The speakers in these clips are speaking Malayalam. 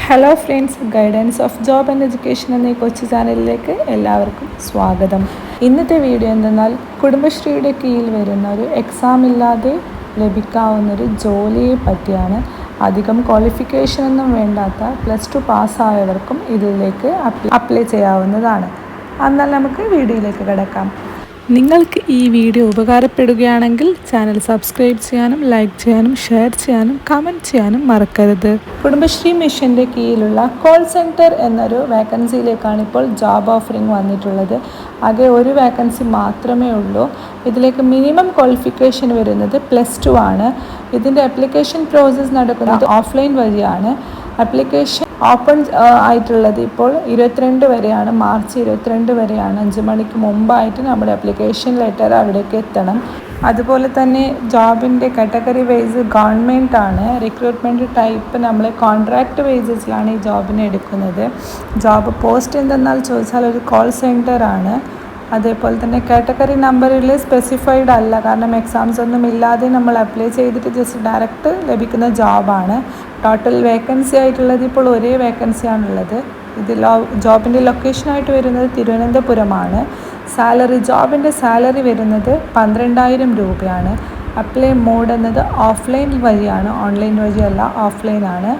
Hello friends, guidance of job and education എന്ന ഈ കൊച്ചു ചാനലിലേക്ക് എല്ലാവർക്കും സ്വാഗതം. ഇന്നത്തെ വീഡിയോ എന്തെന്നാൽ കുടുംബശ്രീയുടെ കീഴിൽ വരുന്ന ഒരു എക്സാം ഇല്ലാതെ ലഭിക്കാവുന്നൊരു ജോലിയെ പറ്റിയാണ്. അധികം ക്വാളിഫിക്കേഷനൊന്നും വേണ്ടാത്ത +2 പാസ്സായവർക്കും ഇതിലേക്ക് അപ്ലൈ ചെയ്യാവുന്നതാണ്. എന്നാൽ നമുക്ക് വീഡിയോയിലേക്ക് കിടക്കാം. നിങ്ങൾക്ക് ഈ വീഡിയോ ഉപകാരപ്പെടുകയാണെങ്കിൽ ചാനൽ സബ്സ്ക്രൈബ് ചെയ്യാനും ലൈക്ക് ചെയ്യാനും ഷെയർ ചെയ്യാനും കമൻറ്റ് ചെയ്യാനും മറക്കരുത്. കുടുംബശ്രീ മിഷൻ്റെ കീഴിലുള്ള കോൾ സെൻറ്റർ എന്നൊരു വേക്കൻസിയിലേക്കാണ് ഇപ്പോൾ ജോബ് ഓഫറിംഗ് വന്നിട്ടുള്ളത്. ആകെ ഒരു വേക്കൻസി മാത്രമേ ഉള്ളൂ. ഇതിലേക്ക് മിനിമം ക്വാളിഫിക്കേഷൻ വരുന്നത് +2 ആണ്. ഇതിൻ്റെ ആപ്ലിക്കേഷൻ പ്രോസസ്സ് നടക്കുന്നത് ഓഫ്ലൈൻ വഴിയാണ്. ആപ്ലിക്കേഷൻ ഓപ്പൺ ആയിട്ടുള്ളത് ഇപ്പോൾ 22 വരെയാണ്, മാർച്ച് 22 വരെയാണ്. 5 മണിക്ക് മുമ്പായിട്ട് നമ്മുടെ ആപ്ലിക്കേഷൻ ലെറ്റർ അവിടേക്ക് എത്തണം. അതുപോലെ തന്നെ ജോബിൻ്റെ കാറ്റഗറി വൈസ് ഗവൺമെൻറ് ആണ്. റിക്രൂട്ട്മെൻറ്റ് ടൈപ്പ് നമ്മൾ കോൺട്രാക്റ്റ് ബേസിസിലാണ് ഈ ജോബിനെ എടുക്കുന്നത്. ജോബ് പോസ്റ്റ് എന്തെന്നാൽ ചോദിച്ചാൽ ഒരു കോൾ സെൻറ്റർ ആണ്. അതേപോലെ തന്നെ കാറ്റഗറി നമ്പറിൽ സ്പെസിഫൈഡ് അല്ല, കാരണം എക്സാംസ് ഒന്നും ഇല്ലാതെ നമ്മൾ അപ്ലൈ ചെയ്തിട്ട് ജസ്റ്റ് ഡയറക്റ്റ് ലഭിക്കുന്ന ജോബാണ്. ടോട്ടൽ വേക്കൻസി ആയിട്ടുള്ളത് ഇപ്പോൾ ഒരേ വേക്കൻസിയാണുള്ളത്. ജോബിൻ്റെ ലൊക്കേഷനായിട്ട് വരുന്നത് തിരുവനന്തപുരമാണ്. ജോബിൻ്റെ സാലറി വരുന്നത് 12,000 രൂപയാണ്. അപ്ലൈ മോഡ് എന്നത് ഓഫ്ലൈൻ വഴിയാണ്, ഓൺലൈൻ വഴിയല്ല, ഓഫ്ലൈനാണ്.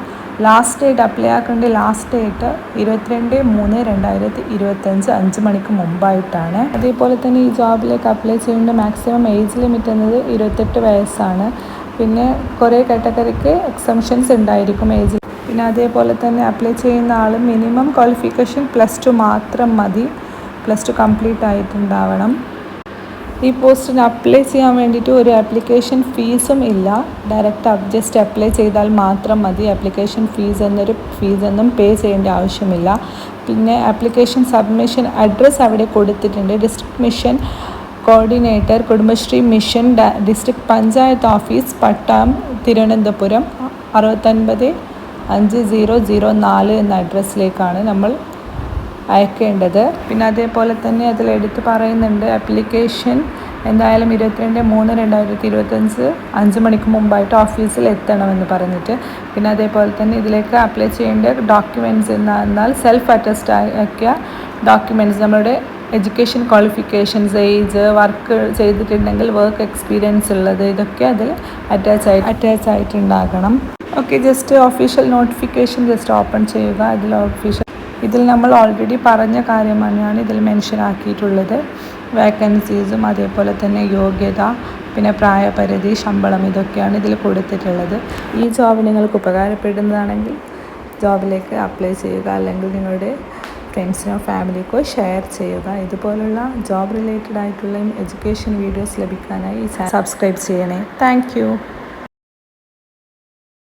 ലാസ്റ്റ് ഡേറ്റ് അപ്ലൈ ആക്കേണ്ട ലാസ്റ്റ് ഡേറ്റ് 22/3/2025 5 മണിക്ക് മുമ്പായിട്ടാണ്. അതേപോലെ തന്നെ ഈ ജോബിലേക്ക് അപ്ലൈ ചെയ്യേണ്ട മാക്സിമം ഏജ് ലിമിറ്റ് എന്നത് 28 വയസ്സാണ്. പിന്നെ കുറേ കാറ്റഗറിക്ക് എക്സംഷൻസ് ഉണ്ടായിരിക്കും ഏജ്. പിന്നെ അതേപോലെ തന്നെ അപ്ലൈ ചെയ്യുന്ന ആൾ മിനിമം ക്വാളിഫിക്കേഷൻ +2 മാത്രം മതി, +2 കംപ്ലീറ്റ് ആയിട്ടുണ്ടാവണം. ഈ പോസ്റ്റിന് അപ്ലൈ ചെയ്യാൻ വേണ്ടിയിട്ട് ഒരു ആപ്ലിക്കേഷൻ ഫീസും ഇല്ല. ഡയറക്റ്റ് ജസ്റ്റ് അപ്ലൈ ചെയ്താൽ മാത്രം മതി. ആപ്ലിക്കേഷൻ ഫീസൊന്നും പേ ചെയ്യേണ്ട ആവശ്യമില്ല. പിന്നെ ആപ്ലിക്കേഷൻ സബ്മിഷൻ അഡ്രസ്സ് അവിടെ കൊടുത്തിട്ടുണ്ട്. District mission coordinator, Kudumbashree mission, district panchayat office, Pattom, Thiruvananthapuram 695004 എന്ന അഡ്രസ്സിലേക്കാണ് നമ്മൾ അയക്കേണ്ടത്. പിന്നെ അതേപോലെ തന്നെ അതിൽ എടുത്ത് പറയുന്നുണ്ട്, ആപ്ലിക്കേഷൻ എന്തായാലും 22/3/2025 5 മണിക്ക് മുമ്പായിട്ട് ഓഫീസിൽ എത്തണമെന്ന് പറഞ്ഞിട്ട്. പിന്നെ അതേപോലെ തന്നെ ഇതിലേക്ക് അപ്ലൈ ചെയ്യേണ്ട ഡോക്യുമെൻറ്റ്സ് എന്നാൽ സെൽഫ് അറ്റസ്റ്റ് ആക്കിയ ഡോക്യുമെൻറ്റ്സ്, നമ്മുടെ എഡ്യൂക്കേഷൻ ക്വാളിഫിക്കേഷൻസ്, ഏജ്, വർക്ക് ചെയ്തിട്ടുണ്ടെങ്കിൽ വർക്ക് എക്സ്പീരിയൻസ് ഉള്ളത്, ഇതൊക്കെ അതിൽ അറ്റാച്ച് ആയിട്ടുണ്ടാകണം. Okay, just official notification just open ചെയ്യുക. ഇതിൽ നമ്മൾ ഓൾറെഡി പറഞ്ഞ കാര്യം തന്നെയാണ് ഇതിൽ മെൻഷൻ ആക്കിയിട്ടുള്ളത്. വേക്കൻസീസും അതേപോലെ തന്നെ യോഗ്യത, പിന്നെ പ്രായപരിധി, ശമ്പളം, ഇതൊക്കെയാണ് ഇതിൽ കൊടുത്തിട്ടുള്ളത്. ഈ ജോബ് നിങ്ങൾക്ക് ഉപകാരപ്പെടുന്നതാണെങ്കിൽ ജോബിലേക്ക് അപ്ലൈ ചെയ്യുക, അല്ലെങ്കിൽ നിങ്ങളുടെ ഫ്രണ്ട്സിനോ ഫാമിലിക്കോ ഷെയർ ചെയ്യുക. ഇതുപോലുള്ള ജോബ് റിലേറ്റഡ് ആയിട്ടുള്ള എഡ്യൂക്കേഷൻ വീഡിയോസ് ലഭിക്കാനായി സബ്സ്ക്രൈബ് ചെയ്യണേ. താങ്ക്